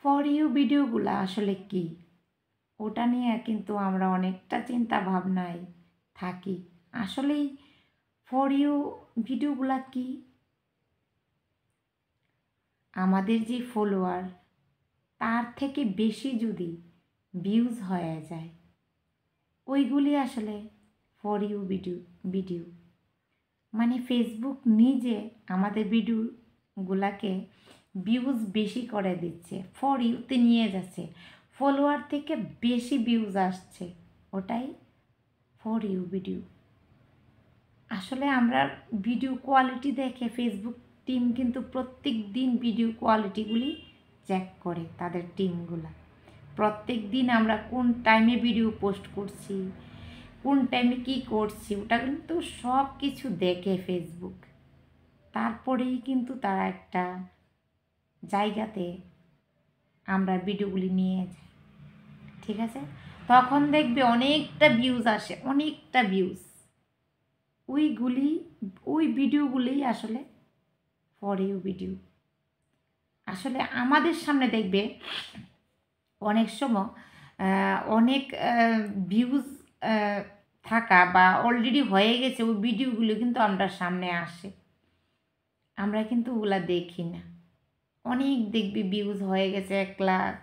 For you ভিডিওগুলো আসলে কি, ওটা নিয়ে কিন্তু আমরা অনেকটা চিন্তা ভাবনায় থাকি। আসলেই ফর ইউ ভিডিওগুলো কি, আমাদের যে ফলোয়ার তার থেকে বেশি যদি ভিউজ হয়ে যায়, ওইগুলি আসলে ফর ইউ ভিডিও মানে ফেসবুক নিজে আমাদের ভিডিওগুলাকে ভিউজ বেশি করে দিচ্ছে, ফর ইউতে নিয়ে যাচ্ছে, ফলোয়ার থেকে বেশি ভিউজ আসছে, ওটাই ফর ইউ ভিডিও। আসলে আমরা ভিডিও কোয়ালিটি দেখে ফেসবুক টিম কিন্তু প্রত্যেক দিন ভিডিও কোয়ালিটিগুলি চেক করে, তাদের টিমগুলা প্রত্যেক দিন আমরা কোন টাইমে ভিডিও পোস্ট করছি, কোন টাইমে কী করছি, ওটা কিন্তু সব কিছু দেখে ফেসবুক। তারপরেই কিন্তু তারা একটা জায়গাতে আমরা ভিডিওগুলি নিয়ে যাই, ঠিক আছে? তখন দেখবে অনেকটা ভিউজ আসে, অনেকটা ভিউজ। ওই ভিডিওগুলি আসলে ফর ইউ ভিডিও। আসলে আমাদের সামনে দেখবে অনেক সময় অনেক ভিউজ থাকা বা অলরেডি হয়ে গেছে ওই ভিডিওগুলো কিন্তু আমরা সামনে আসে, আমরা কিন্তু ওগুলা দেখি না। অনেক দেখবি ভিউজ হয়ে গেছে 1,00,000,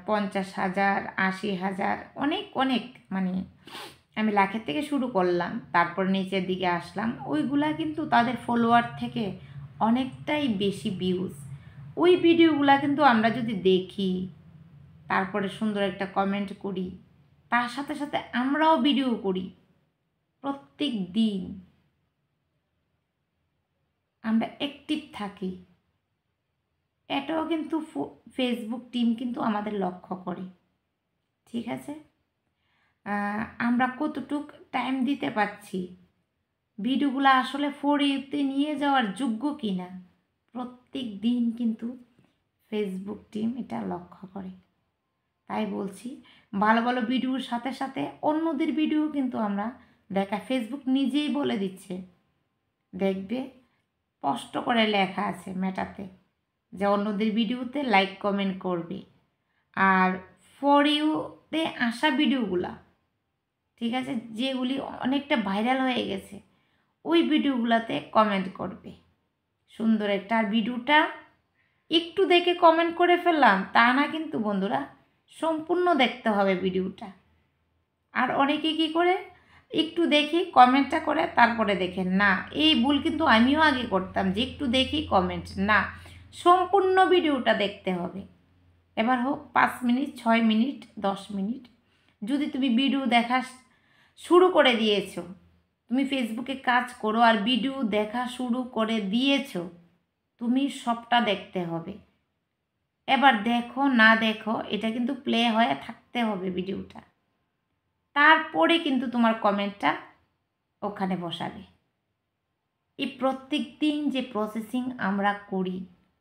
50,000, 80,000, অনেক অনেক, মানে আমি লাখের থেকে শুরু করলাম, তারপর নিচের দিকে আসলাম, ওইগুলা কিন্তু তাদের ফলোয়ার থেকে অনেকটাই বেশি ভিউজ। ওই ভিডিওগুলা কিন্তু আমরা যদি দেখি, তারপরে সুন্দর একটা কমেন্ট করি, তার সাথে সাথে আমরাও ভিডিও করি প্রত্যেক দিন, আমরা অ্যাক্টিভ থাকি, এটাও কিন্তু ফেসবুক টিম কিন্তু আমাদের লক্ষ্য করে, ঠিক আছে? আমরা কতটুক টাইম দিতে পারছি, ভিডিওগুলো আসলে ফর ইউতে নিয়ে যাওয়ার যোগ্য কি না, প্রত্যেক দিন কিন্তু ফেসবুক টিম এটা লক্ষ্য করে। তাই বলছি, ভালো ভালো ভিডিওর সাথে সাথে অন্যদের ভিডিও কিন্তু আমরা দেখা, ফেসবুক নিজেই বলে দিচ্ছে, দেখবে স্পষ্ট করে লেখা আছে মেটাতে যে অন্যদের ভিডিওতে লাইক কমেন্ট করবে, আর ফর ইউতে আসা ভিডিওগুলা, ঠিক আছে, যেগুলি অনেকটা ভাইরাল হয়ে গেছে, ওই ভিডিওগুলোতে কমেন্ট করবে সুন্দর একটা। আর ভিডিওটা একটু দেখে কমেন্ট করে ফেললাম তা না কিন্তু বন্ধুরা, সম্পূর্ণ দেখতে হবে ভিডিওটা। আর অনেকে কী করে, একটু দেখি কমেন্টটা করে তারপরে দেখেন, না, এই ভুল কিন্তু আমিও আগে করতাম, যে একটু দেখি কমেন্ট, না, সম্পূর্ণ ভিডিওটা দেখতে হবে। এবার হোক 5 মিনিট, 6 মিনিট, 10 মিনিট, যদি তুমি ভিডিও দেখা শুরু করে দিয়েছো, তুমি ফেসবুকে কাজ করো আর ভিডিও দেখা শুরু করে দিয়েছো, তুমি সবটা দেখতে হবে। এবার দেখো না দেখো, এটা কিন্তু প্লে হয়ে থাকতে হবে ভিডিওটা, তারপরে কিন্তু তোমার কমেন্টটা ওখানে বসাবে। এই প্রত্যেক দিন যে প্রসেসিং আমরা করি,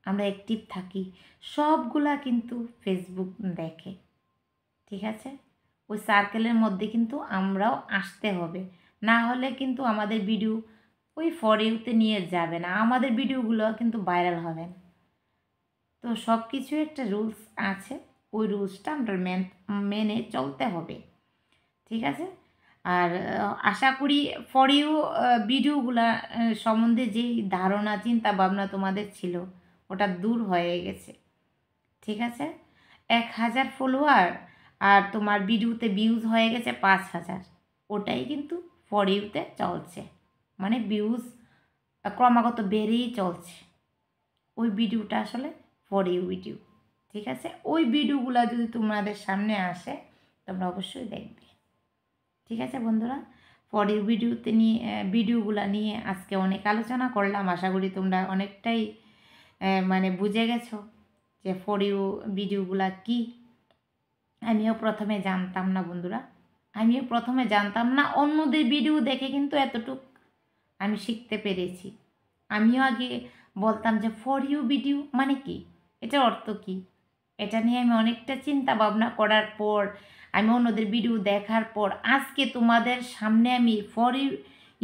আমরা অ্যাক্টিভ থাকি, সবগুলা কিন্তু ফেসবুক দেখে, ঠিক আছে? ওই সার্কেলের মধ্যে কিন্তু আমরাও আসতে হবে, না হলে কিন্তু আমাদের ভিডিও ওই ফর ইউতে নিয়ে যাবে না, আমাদের ভিডিওগুলো কিন্তু ভাইরাল হবে না। তো সব কিছু একটা রুলস আছে, ওই রুলসটা আমরা মেনে চলতে হবে, ঠিক আছে? আর আশা করি ফর ইউ ভিডিওগুলা সম্বন্ধে যেই ধারণা চিন্তা ভাবনা তোমাদের ছিল, ওটা দূর হয়ে গেছে, ঠিক আছে? 1,000 ফলোয়ার আর তোমার ভিডিওতে ভিউজ হয়ে গেছে 5,000, ওটাই কিন্তু ফর ইউতে চলছে, মানে ভিউজ ক্রমাগত বেড়েই চলছে, ওই ভিডিওটা আসলে ফর ইউ ভিডিও, ঠিক আছে? ওই ভিডিওগুলো যদি তোমাদের সামনে আসে, তোমরা অবশ্যই দেখবে, ঠিক আছে বন্ধুরা? ফর ইউ ভিডিওগুলো নিয়ে আজকে অনেক আলোচনা করলাম, আশা করি তোমরা অনেকটাই মানে বুঝে গেছো যে ফর ইউ ভিডিওগুলো কী। আমিও প্রথমে জানতাম না বন্ধুরা, আমিও প্রথমে জানতাম না, অন্যদের ভিডিও দেখে কিন্তু এতটুক আমি শিখতে পেরেছি। আমিও আগে বলতাম যে ফর ইউ ভিডিও মানে কি, এটার অর্থ কী, এটা নিয়ে আমি অনেকটা চিন্তা ভাবনা করার পর, আমি অন্যদের ভিডিও দেখার পর আজকে তোমাদের সামনে আমি ফর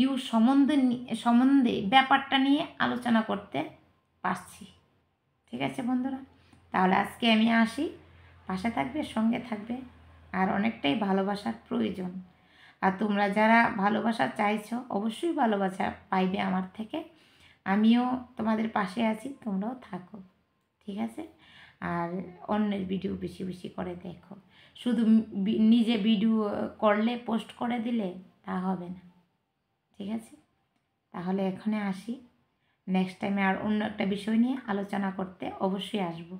ইউ সম্বন্ধে ব্যাপারটা নিয়ে আলোচনা করতে পারছি, ঠিক আছে বন্ধুরা? তাহলে আজকে আমি আসি, পাশে থাকবে, সঙ্গে থাকবে, আর অনেকটাই ভালোবাসার প্রয়োজন। আর তোমরা যারা ভালোবাসা চাইছো অবশ্যই ভালোবাসা পাইবে আমার থেকে। আমিও তোমাদের পাশে আছি, তোমরাও থাকো, ঠিক আছে? আর অন্যের ভিডিও বেশি বেশি করে দেখো। শুধু নিজে ভিডিও করলে পোস্ট করে দিলে তা হবে না, ঠিক আছে? তাহলে এখানে আসি, নেক্সট টাইমে আর অন্য একটা বিষয় নিয়ে আলোচনা করতে অবশ্যই আসবো।